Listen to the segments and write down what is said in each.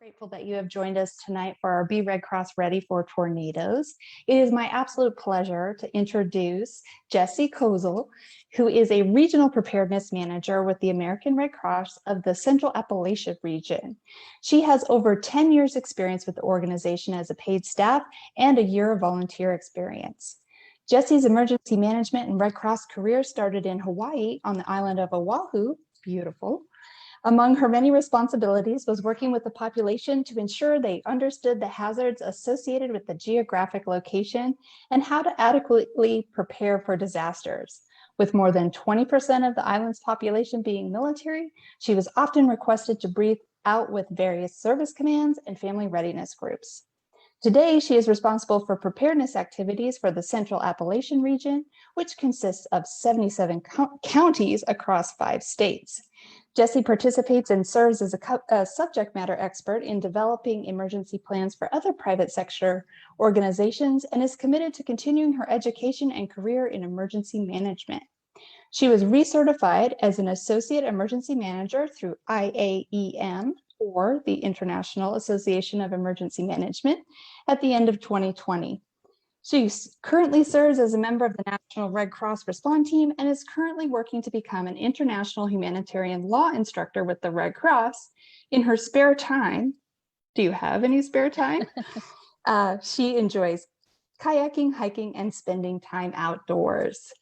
Grateful that you have joined us tonight for our Be Red Cross Ready for Tornadoes. It is my absolute pleasure to introduce Jessie Kozel, who is a Regional Preparedness Manager with the American Red Cross of the Central Appalachia region. She has over 10 years experience with the organization as a paid staff and a year of volunteer experience. Jessie's emergency management and Red Cross career started in Hawaii on the island of Oahu, beautiful. Among her many responsibilities was working with the population to ensure they understood the hazards associated with the geographic location and how to adequately prepare for disasters. With more than 20% of the island's population being military, she was often requested to brief out with various service commands and family readiness groups. Today, she is responsible for preparedness activities for the Central Appalachian region, which consists of 77 counties across 5 states. Jessie participates and serves as a subject matter expert in developing emergency plans for other private sector organizations and is committed to continuing her education and career in emergency management. She was recertified as an associate emergency manager through IAEM, or the International Association of Emergency Management, at the end of 2020. She currently serves as a member of the National Red Cross Response Team and is currently working to become an international humanitarian law instructor with the Red Cross. In her spare time, do you have any spare time? She enjoys kayaking, hiking, and spending time outdoors.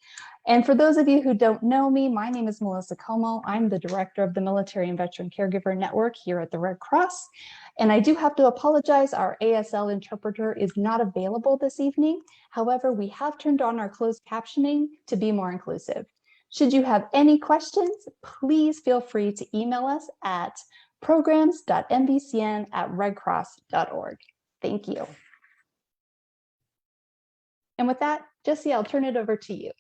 And for those of you who don't know me, my name is Melissa Como. I'm the director of the Military and Veteran Caregiver Network here at the Red Cross. And I do have to apologize, our ASL interpreter is not available this evening. However, we have turned on our closed captioning to be more inclusive. Should you have any questions, please feel free to email us at programs.mvcn@redcross.org. Thank you. And with that, Jessie, I'll turn it over to you.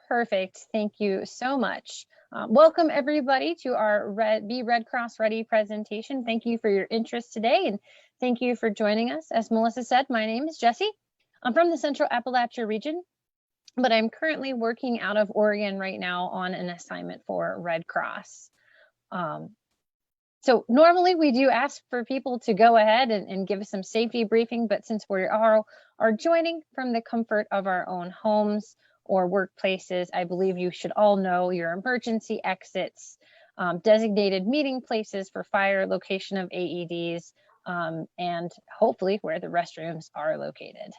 Perfect. Thank you so much. Welcome everybody to our Be Red Cross Ready presentation. Thank you for your interest today and thank you for joining us. As Melissa said, my name is Jessie. I'm from the Central Appalachia region, but I'm currently working out of Oregon right now on an assignment for Red Cross. So normally we do ask for people to go ahead and give us some safety briefing, but since we are joining from the comfort of our own homes or workplaces, I believe you should all know your emergency exits, designated meeting places for fire, location of AEDs, and hopefully where the restrooms are located.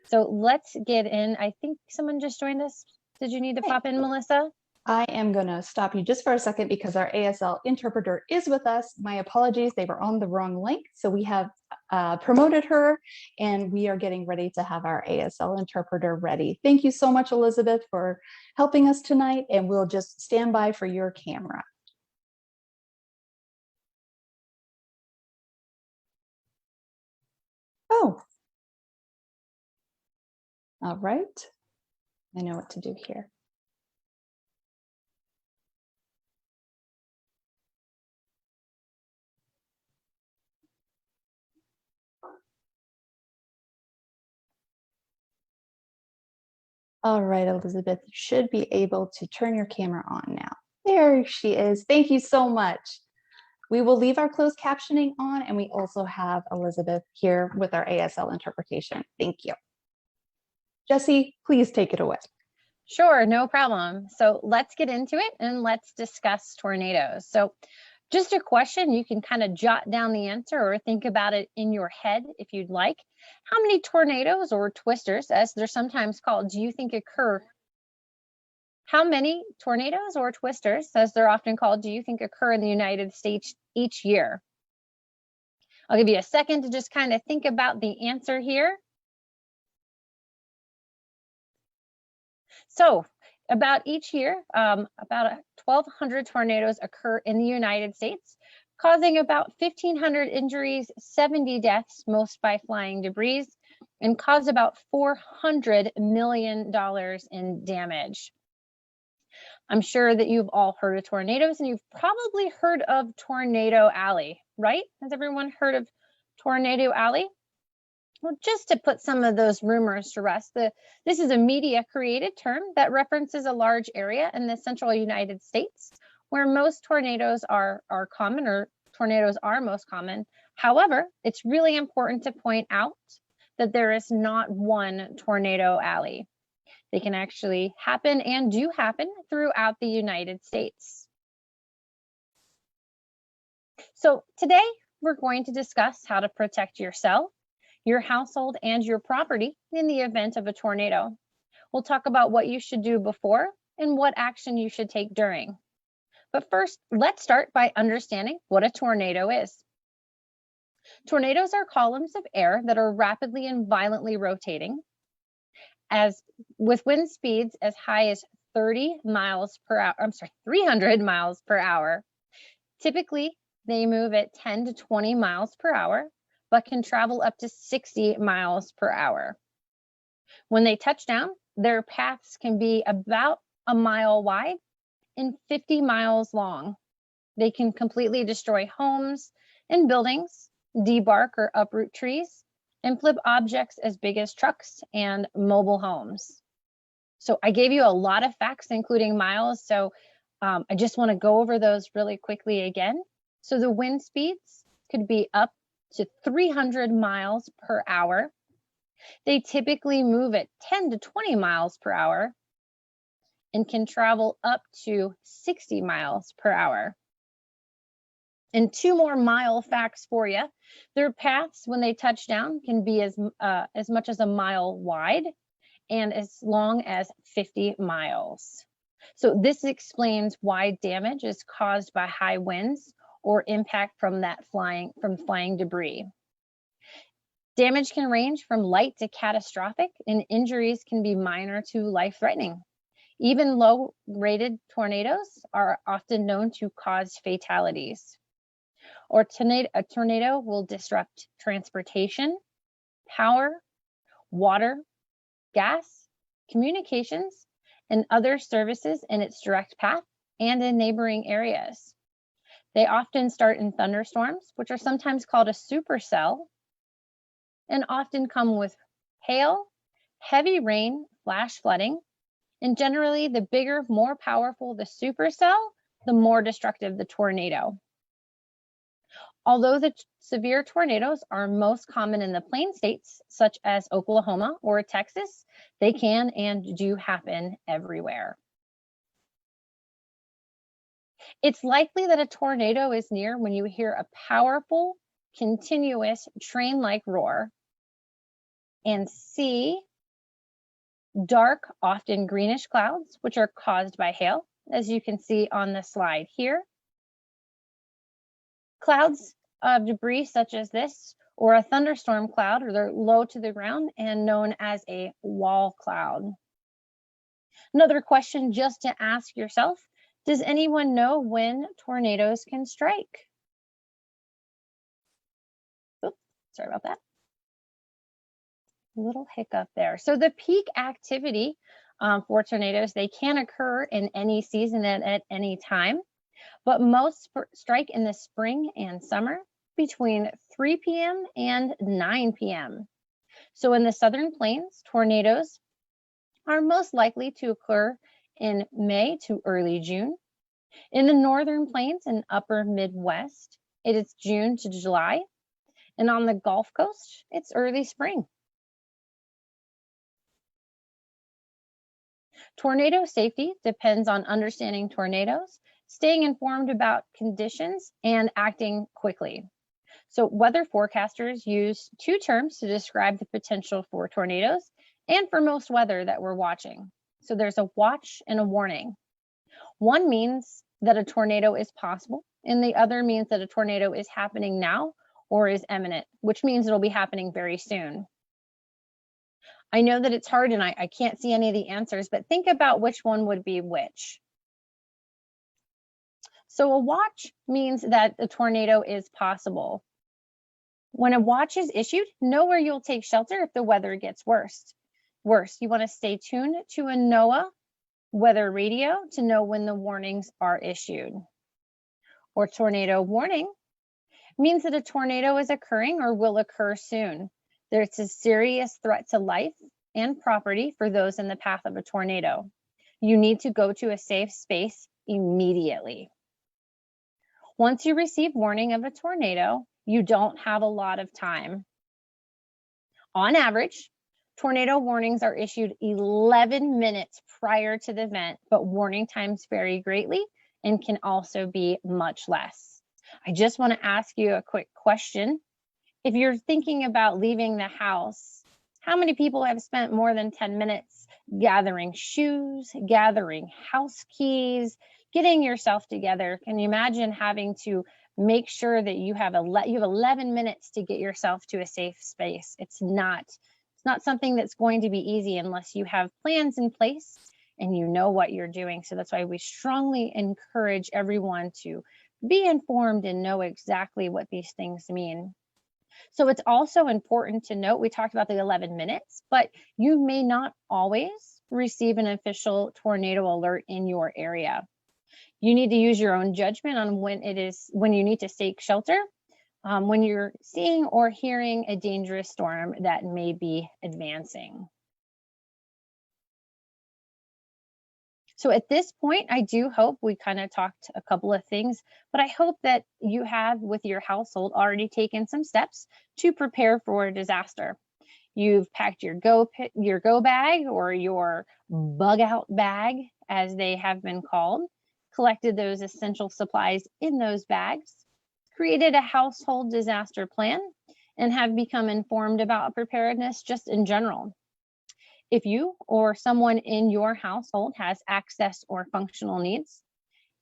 So let's get in. I think someone just joined us. Did you need to pop in, Melissa? I am going to stop you just for a second because our ASL interpreter is with us. My apologies, they were on the wrong link. So we have promoted her and we are getting ready to have our ASL interpreter ready. Thank you so much, Elizabeth, for helping us tonight, and we'll just stand by for your camera. Oh, all right. I know what to do here. All right, Elizabeth, you should be able to turn your camera on now. There she is. Thank you so much. We will leave our closed captioning on, and we also have Elizabeth here with our ASL interpretation. Thank you. Jessie, please take it away. Sure, no problem. So let's get into it and let's discuss tornadoes. So just a question, you can kind of jot down the answer or think about it in your head if you'd like. How many tornadoes or twisters, as they're sometimes called, do you think occur? How many tornadoes or twisters, as they're often called, do you think occur in the United States each year? I'll give you a second to just kind of think about the answer here. So about each year, about 1,200 tornadoes occur in the United States, causing about 1,500 injuries, 70 deaths, most by flying debris, and cause about $400 million in damage. I'm sure that you've all heard of tornadoes and you've probably heard of Tornado Alley, right? Has everyone heard of Tornado Alley? Well, just to put some of those rumors to rest, this is a media-created term that references a large area in the central United States where most tornadoes are common or tornadoes are most common. However, it's really important to point out that there is not one tornado alley. They can actually happen and do happen throughout the United States. So today we're going to discuss how to protect yourself, your household, and your property in the event of a tornado. We'll talk about what you should do before and what action you should take during. But first, let's start by understanding what a tornado is. Tornadoes are columns of air that are rapidly and violently rotating, with wind speeds as high as 300 miles per hour. Typically, they move at 10 to 20 miles per hour, but can travel up to 60 miles per hour. When they touch down, their paths can be about a mile wide and 50 miles long. They can completely destroy homes and buildings, debark or uproot trees, and flip objects as big as trucks and mobile homes. So I gave you a lot of facts, including miles. So I just want to go over those really quickly again. So the wind speeds could be up to 300 miles per hour. They typically move at 10 to 20 miles per hour and can travel up to 60 miles per hour. And two more mile facts for you. Their paths, when they touch down, can be as much as a mile wide and as long as 50 miles. So this explains why damage is caused by high winds or impact from flying debris. Damage can range from light to catastrophic, and injuries can be minor to life-threatening. Even low-rated tornadoes are often known to cause fatalities. A tornado will disrupt transportation, power, water, gas, communications, and other services in its direct path and in neighboring areas. They often start in thunderstorms, which are sometimes called a supercell, and often come with hail, heavy rain, flash flooding, and generally the bigger, more powerful the supercell, the more destructive the tornado. Although the severe tornadoes are most common in the plain states, such as Oklahoma or Texas, they can and do happen everywhere. It's likely that a tornado is near when you hear a powerful, continuous train-like roar and see dark, often greenish clouds, which are caused by hail, as you can see on the slide here. Clouds of debris such as this, or a thunderstorm cloud, or they're low to the ground and known as a wall cloud. Another question just to ask yourself, does anyone know when tornadoes can strike? Oops, sorry about that. A little hiccup there. So the peak activity for tornadoes, they can occur in any season at any time, but most strike in the spring and summer between 3 p.m. and 9 p.m. So in the Southern Plains, tornadoes are most likely to occur in May to early June. In the Northern Plains and Upper Midwest, it is June to July. And on the Gulf Coast, it's early spring. Tornado safety depends on understanding tornadoes, staying informed about conditions, and acting quickly. So weather forecasters use two terms to describe the potential for tornadoes and for most weather that we're watching. So there's a watch and a warning. One means that a tornado is possible, and the other means that a tornado is happening now or is imminent, which means it'll be happening very soon. I know that it's hard and I can't see any of the answers, but think about which one would be which. So a watch means that a tornado is possible. When a watch is issued, know where you'll take shelter if the weather gets worse. You want to stay tuned to a NOAA weather radio to know when the warnings are issued. Or tornado warning means that a tornado is occurring or will occur soon. There's a serious threat to life and property for those in the path of a tornado. You need to go to a safe space immediately. Once you receive warning of a tornado, you don't have a lot of time. On average, tornado warnings are issued 11 minutes prior to the event, but warning times vary greatly and can also be much less. I just want to ask you a quick question. If you're thinking about leaving the house, how many people have spent more than 10 minutes gathering shoes, gathering house keys, getting yourself together? Can you imagine having to make sure that you have 11 minutes to get yourself to a safe space? It's not something that's going to be easy unless you have plans in place and you know what you're doing. So that's why we strongly encourage everyone to be informed and know exactly what these things mean. So it's also important to note, we talked about the 11 minutes, but you may not always receive an official tornado alert in your area. You need to use your own judgment on when you need to take shelter, when you're seeing or hearing a dangerous storm that may be advancing. So at this point, I do hope we kind of talked a couple of things, but I hope that you have with your household already taken some steps to prepare for a disaster. You've packed your go bag or your bug out bag, as they have been called, collected those essential supplies in those bags, created a household disaster plan, and have become informed about preparedness just in general. If you or someone in your household has access or functional needs,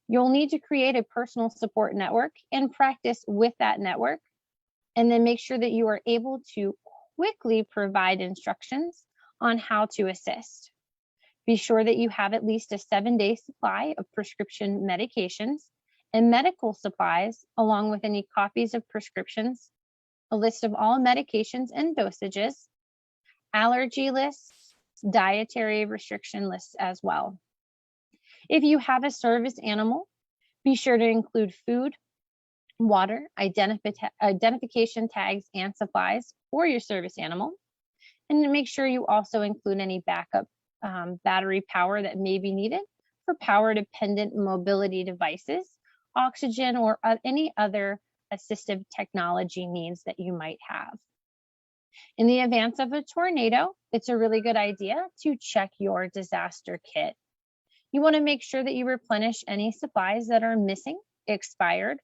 you'll need to create a personal support network and practice with that network, and then make sure that you are able to quickly provide instructions on how to assist. Be sure that you have at least a 7-day supply of prescription medications and medical supplies, along with any copies of prescriptions, a list of all medications and dosages, allergy lists, dietary restriction lists as well. If you have a service animal, be sure to include food, water, identification tags, and supplies for your service animal. And make sure you also include any backup battery power that may be needed for power-dependent mobility devices, oxygen, or any other assistive technology needs that you might have. In the event of a tornado, it's a really good idea to check your disaster kit. You want to make sure that you replenish any supplies that are missing, expired,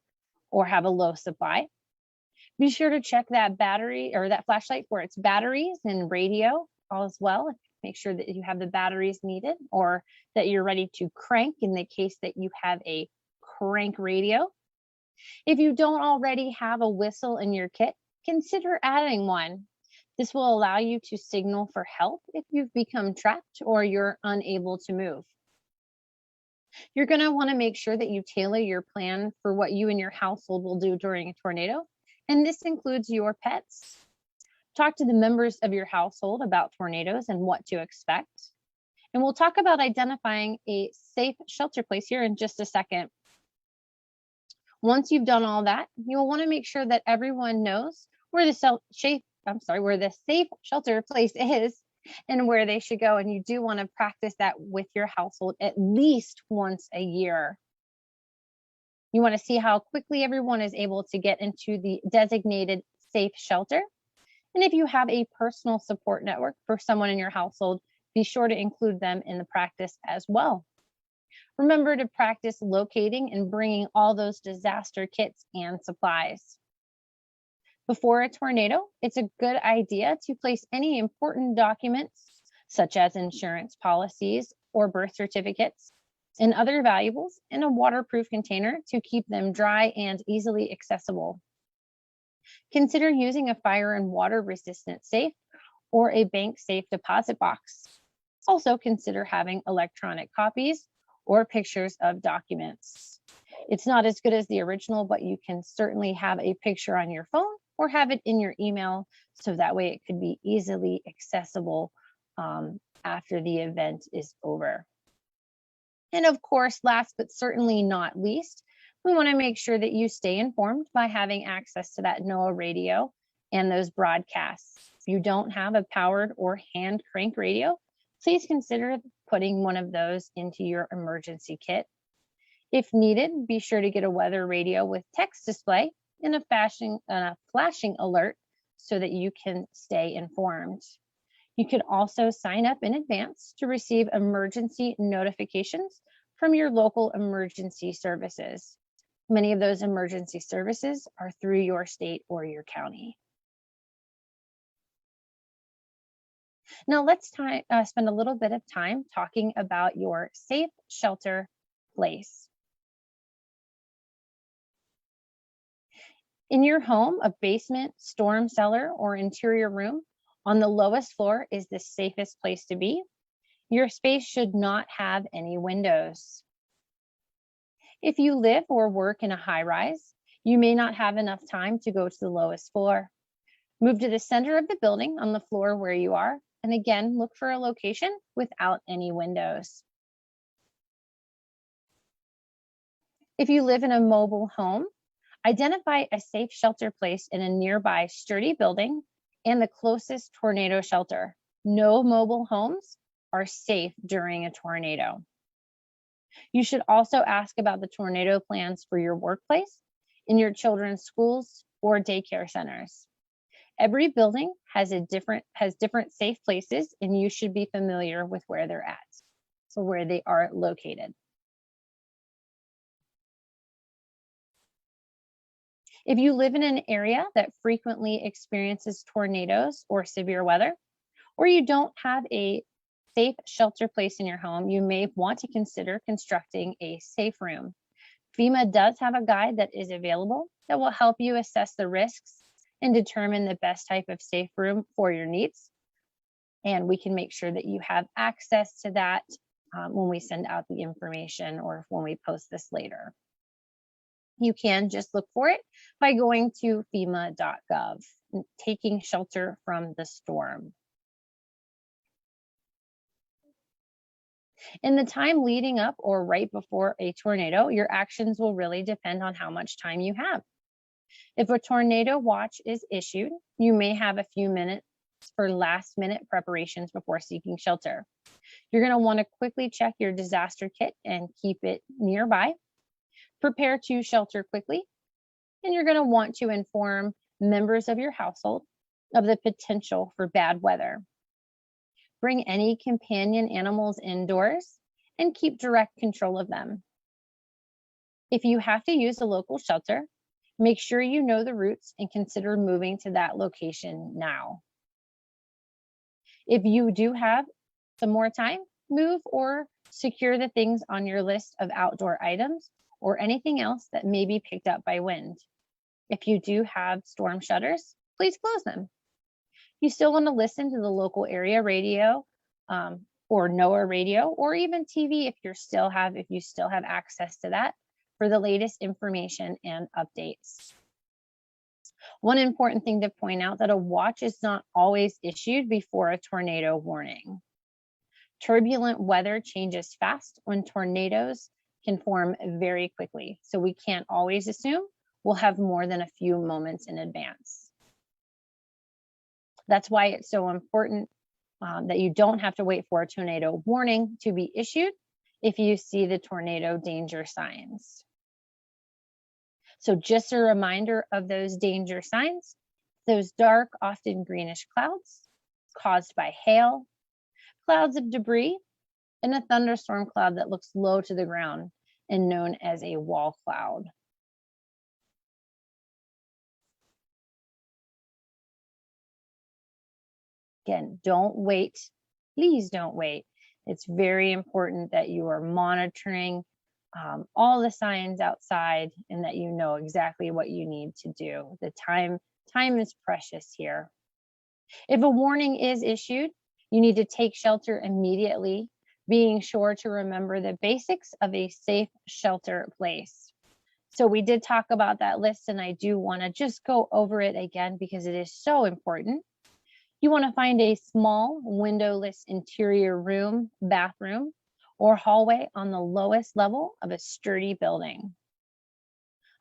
or have a low supply. Be sure to check that battery or that flashlight for its batteries and radio as well. Make sure that you have the batteries needed or that you're ready to crank in the case that you have a crank radio. If you don't already have a whistle in your kit, consider adding one. This will allow you to signal for help if you've become trapped or you're unable to move. You're going to want to make sure that you tailor your plan for what you and your household will do during a tornado, and this includes your pets. Talk to the members of your household about tornadoes and what to expect. And we'll talk about identifying a safe shelter place here in just a second. Once you've done all that, you'll want to make sure that everyone knows where the safe shelter place is and where they should go. And you do want to practice that with your household at least once a year. You want to see how quickly everyone is able to get into the designated safe shelter. And if you have a personal support network for someone in your household, be sure to include them in the practice as well. Remember to practice locating and bringing all those disaster kits and supplies. Before a tornado, it's a good idea to place any important documents, such as insurance policies or birth certificates, and other valuables in a waterproof container to keep them dry and easily accessible. Consider using a fire and water resistant safe or a bank safe deposit box. Also consider having electronic copies or pictures of documents. It's not as good as the original, but you can certainly have a picture on your phone or have it in your email, so that way it could be easily accessible after the event is over. And of course, last but certainly not least, we want to make sure that you stay informed by having access to that NOAA radio and those broadcasts. If you don't have a powered or hand crank radio, please consider putting one of those into your emergency kit. If needed, be sure to get a weather radio with text display and a flashing alert so that you can stay informed. You can also sign up in advance to receive emergency notifications from your local emergency services. Many of those emergency services are through your state or your county. Now let's spend a little bit of time talking about your safe shelter place. In your home, a basement, storm cellar, or interior room on the lowest floor is the safest place to be. Your space should not have any windows. If you live or work in a high rise, you may not have enough time to go to the lowest floor. Move to the center of the building on the floor where you are, and again, look for a location without any windows. If you live in a mobile home, identify a safe shelter place in a nearby sturdy building and the closest tornado shelter. No mobile homes are safe during a tornado. You should also ask about the tornado plans for your workplace, in your children's schools, or daycare centers. Every building has different safe places, and you should be familiar with where they're at, so where they are located. If you live in an area that frequently experiences tornadoes or severe weather, or you don't have a safe shelter place in your home, you may want to consider constructing a safe room. FEMA does have a guide that is available that will help you assess the risks and determine the best type of safe room for your needs. And we can make sure that you have access to that when we send out the information or when we post this later. You can just look for it by going to FEMA.gov, taking shelter from the storm. In the time leading up or right before a tornado, your actions will really depend on how much time you have. If a tornado watch is issued, you may have a few minutes for last-minute preparations before seeking shelter. You're going to want to quickly check your disaster kit and keep it nearby. Prepare to shelter quickly, and you're going to want to inform members of your household of the potential for bad weather. Bring any companion animals indoors and keep direct control of them. If you have to use a local shelter, make sure you know the routes and consider moving to that location now. If you do have some more time, move or secure the things on your list of outdoor items or anything else that may be picked up by wind. If you do have storm shutters, please close them. You still want to listen to the local area radio or NOAA radio, or even TV if you still have access to that for the latest information and updates. One important thing to point out that a watch is not always issued before a tornado warning. Turbulent weather changes fast when tornadoes can form very quickly, so we can't always assume we'll have more than a few moments in advance. That's why it's so important that you don't have to wait for a tornado warning to be issued if you see the tornado danger signs. So just a reminder of those danger signs: those dark, often greenish clouds caused by hail, clouds of debris, and a thunderstorm cloud that looks low to the ground and known as a wall cloud. Again, don't wait. Please don't wait. It's very important that you are monitoring all the signs outside and that you know exactly what you need to do. The time is precious here. If a warning is issued, you need to take shelter immediately, being sure to remember the basics of a safe shelter place. So we did talk about that list, and I do want to just go over it again because it is so important. You want to find a small windowless interior room, bathroom, or hallway on the lowest level of a sturdy building.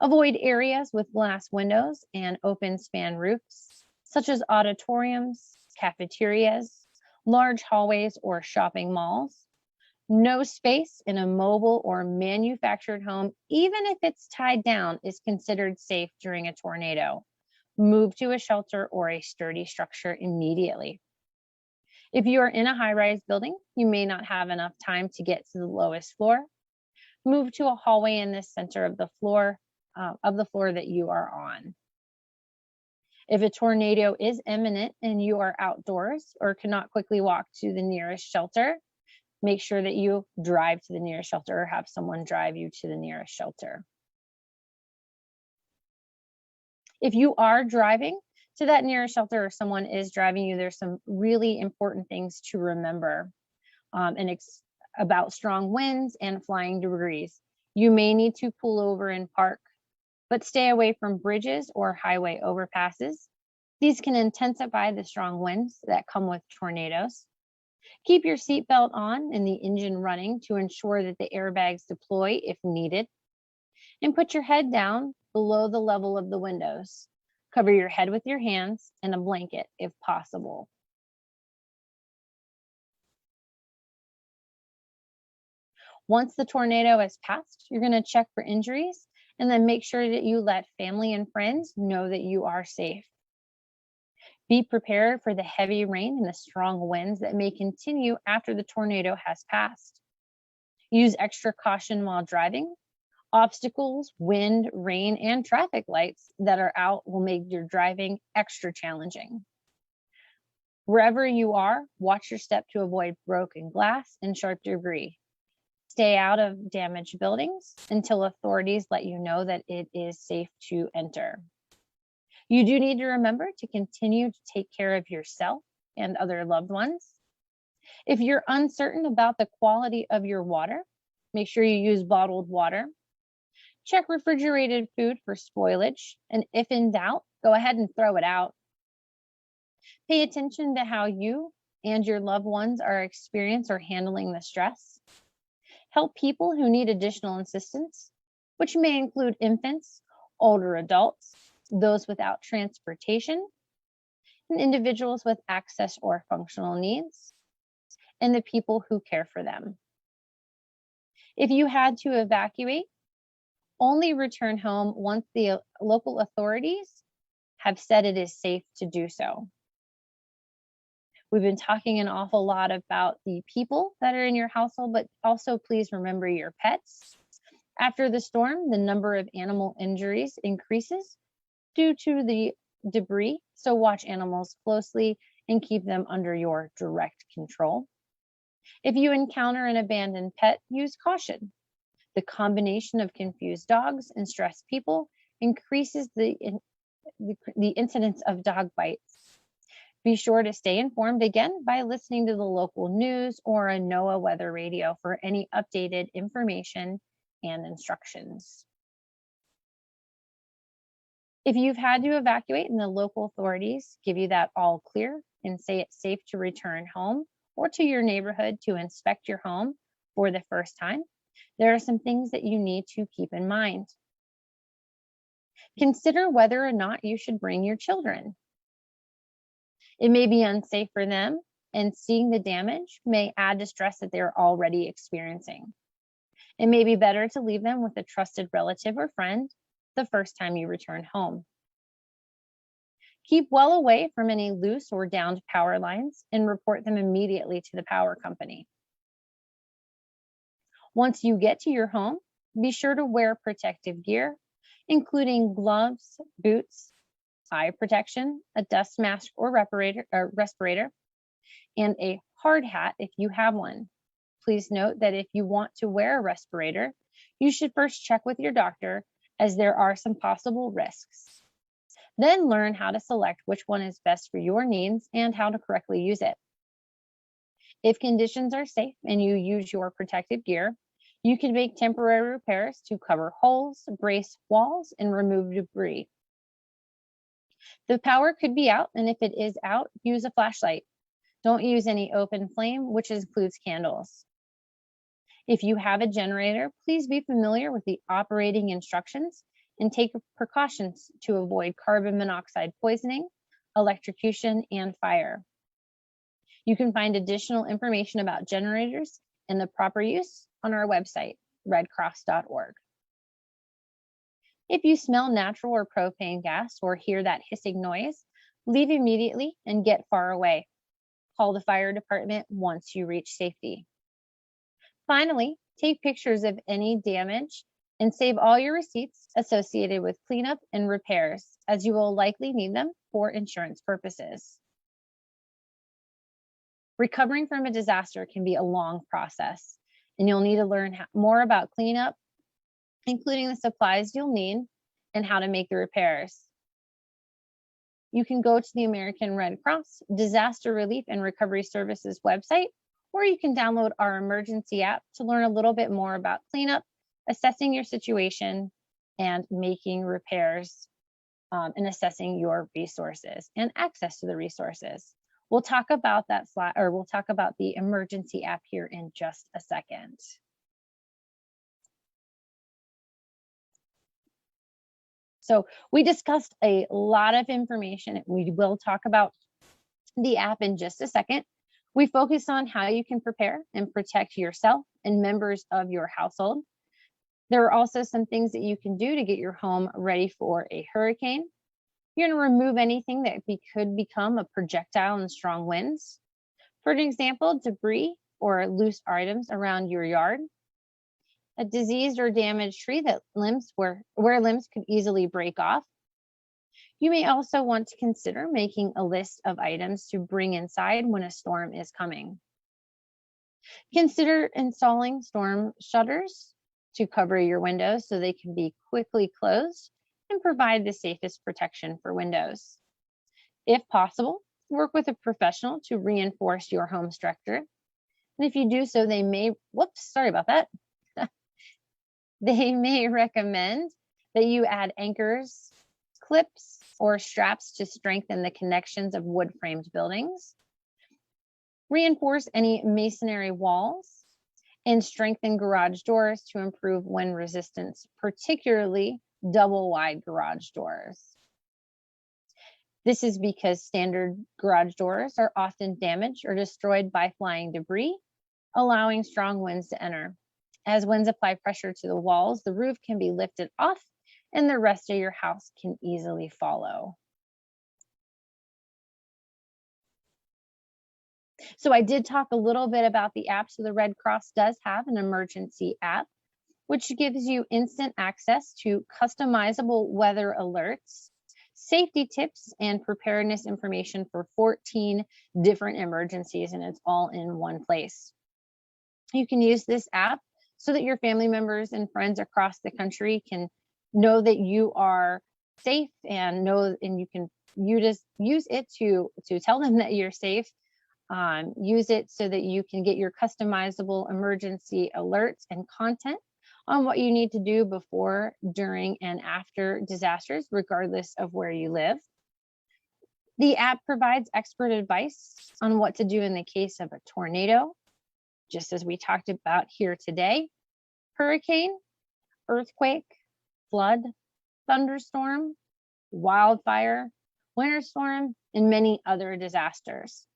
Avoid areas with glass windows and open span roofs, such as auditoriums, cafeterias, large hallways, or shopping malls. No space in a mobile or manufactured home, even if it's tied down, is considered safe during a tornado. Move to a shelter or a sturdy structure immediately. If you are in a high-rise building, you may not have enough time to get to the lowest floor. Move to a hallway in the center of the floor that you are on. If a tornado is imminent and you are outdoors or cannot quickly walk to the nearest shelter, make sure that you drive to the nearest shelter or have someone drive you to the nearest shelter. If you are driving to that nearest shelter or someone is driving you, there's some really important things to remember about strong winds and flying debris. You may need to pull over and park, but stay away from bridges or highway overpasses. These can intensify the strong winds that come with tornadoes. Keep your seatbelt on and the engine running to ensure that the airbags deploy if needed. And put your head down below the level of the windows. Cover your head with your hands and a blanket if possible. Once the tornado has passed, you're going to check for injuries and then make sure that you let family and friends know that you are safe. Be prepared for the heavy rain and the strong winds that may continue after the tornado has passed. Use extra caution while driving. Obstacles, wind, rain, and traffic lights that are out will make your driving extra challenging. Wherever you are, watch your step to avoid broken glass and sharp debris. Stay out of damaged buildings until authorities let you know that it is safe to enter. You do need to remember to continue to take care of yourself and other loved ones. If you're uncertain about the quality of your water, make sure you use bottled water. Check refrigerated food for spoilage, and if in doubt, go ahead and throw it out. Pay attention to how you and your loved ones are experiencing or handling the stress. Help people who need additional assistance, which may include infants, older adults, those without transportation, and individuals with access or functional needs, and the people who care for them. If you had to evacuate, only return home once the local authorities have said it is safe to do so. We've been talking an awful lot about the people that are in your household, but also please remember your pets. After the storm, the number of animal injuries increases due to the debris, so watch animals closely and keep them under your direct control. If you encounter an abandoned pet, use caution. The combination of confused dogs and stressed people increases the incidence of dog bites. Be sure to stay informed again by listening to the local news or a NOAA weather radio for any updated information and instructions. If you've had to evacuate and the local authorities give you that all clear and say it's safe to return home or to your neighborhood to inspect your home for the first time, there are some things that you need to keep in mind. Consider whether or not you should bring your children. It may be unsafe for them, and seeing the damage may add to stress that they're already experiencing. It may be better to leave them with a trusted relative or friend the first time you return home. Keep well away from any loose or downed power lines and report them immediately to the power company. Once you get to your home, be sure to wear protective gear, including gloves, boots, eye protection, a dust mask or respirator, and a hard hat if you have one. Please note that if you want to wear a respirator, you should first check with your doctor, as there are some possible risks. Then learn how to select which one is best for your needs and how to correctly use it. If conditions are safe and you use your protective gear, you can make temporary repairs to cover holes, brace walls, and remove debris. The power could be out, and if it is out, use a flashlight. Don't use any open flame, which includes candles. If you have a generator, please be familiar with the operating instructions and take precautions to avoid carbon monoxide poisoning, electrocution, and fire. You can find additional information about generators and the proper use on our website, redcross.org. If you smell natural or propane gas or hear that hissing noise, leave immediately and get far away. Call the fire department once you reach safety. Finally, take pictures of any damage and save all your receipts associated with cleanup and repairs, as you will likely need them for insurance purposes. Recovering from a disaster can be a long process, and you'll need to learn more about cleanup, including the supplies you'll need and how to make the repairs. You can go to the American Red Cross Disaster Relief and Recovery Services website, or you can download our emergency app to learn a little bit more about cleanup, assessing your situation, and making repairs, and assessing your resources and access to the resources. We'll talk about that slide, or we'll talk about the emergency app here in just a second. So we discussed a lot of information. We will talk about the app in just a second. We focus on how you can prepare and protect yourself and members of your household. There are also some things that you can do to get your home ready for a hurricane. You're going to remove anything that could become a projectile in strong winds. For an example, debris or loose items around your yard. A diseased or damaged tree that where limbs could easily break off. You may also want to consider making a list of items to bring inside when a storm is coming. Consider installing storm shutters to cover your windows so they can be quickly closed and provide the safest protection for windows. If possible, work with a professional to reinforce your home structure. And if you do so, they may recommend that you add anchors, clips, or straps to strengthen the connections of wood-framed buildings. Reinforce any masonry walls and strengthen garage doors to improve wind resistance, particularly double-wide garage doors. This is because standard garage doors are often damaged or destroyed by flying debris, allowing strong winds to enter. As winds apply pressure to the walls, the roof can be lifted off and the rest of your house can easily follow. So I did talk a little bit about the app. So the Red Cross does have an emergency app, which gives you instant access to customizable weather alerts, safety tips, and preparedness information for 14 different emergencies, and it's all in one place. You can use this app so that your family members and friends across the country can know that you are safe and you can just use it to tell them that you're safe. Use it so that you can get your customizable emergency alerts and content on what you need to do before, during, and after disasters, regardless of where you live. The app provides expert advice on what to do in the case of a tornado, just as we talked about here today, hurricane, earthquake, flood, thunderstorm, wildfire, winter storm, and many other disasters.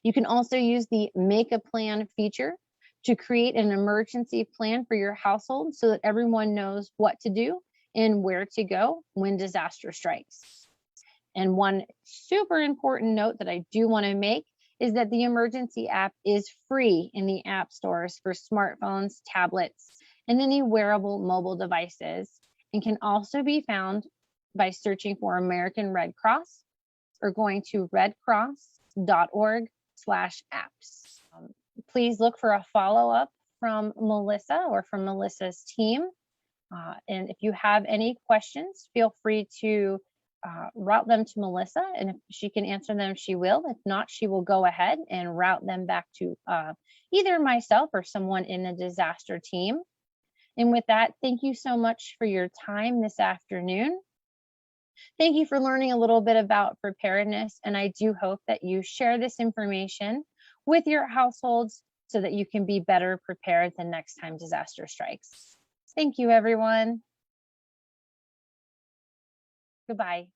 You can also use the Make a Plan feature to create an emergency plan for your household so that everyone knows what to do and where to go when disaster strikes. And one super important note that I do want to make is that the emergency app is free in the app stores for smartphones, tablets, and any wearable mobile devices, and can also be found by searching for American Red Cross or going to redcross.org/apps. Please look for a follow-up from Melissa or from Melissa's team. And if you have any questions, feel free to route them to Melissa, and if she can answer them, she will. If not, she will go ahead and route them back to either myself or someone in the disaster team. And with that, thank you so much for your time this afternoon. Thank you for learning a little bit about preparedness, and I do hope that you share this information with your households so that you can be better prepared the next time disaster strikes. Thank you, everyone. Goodbye.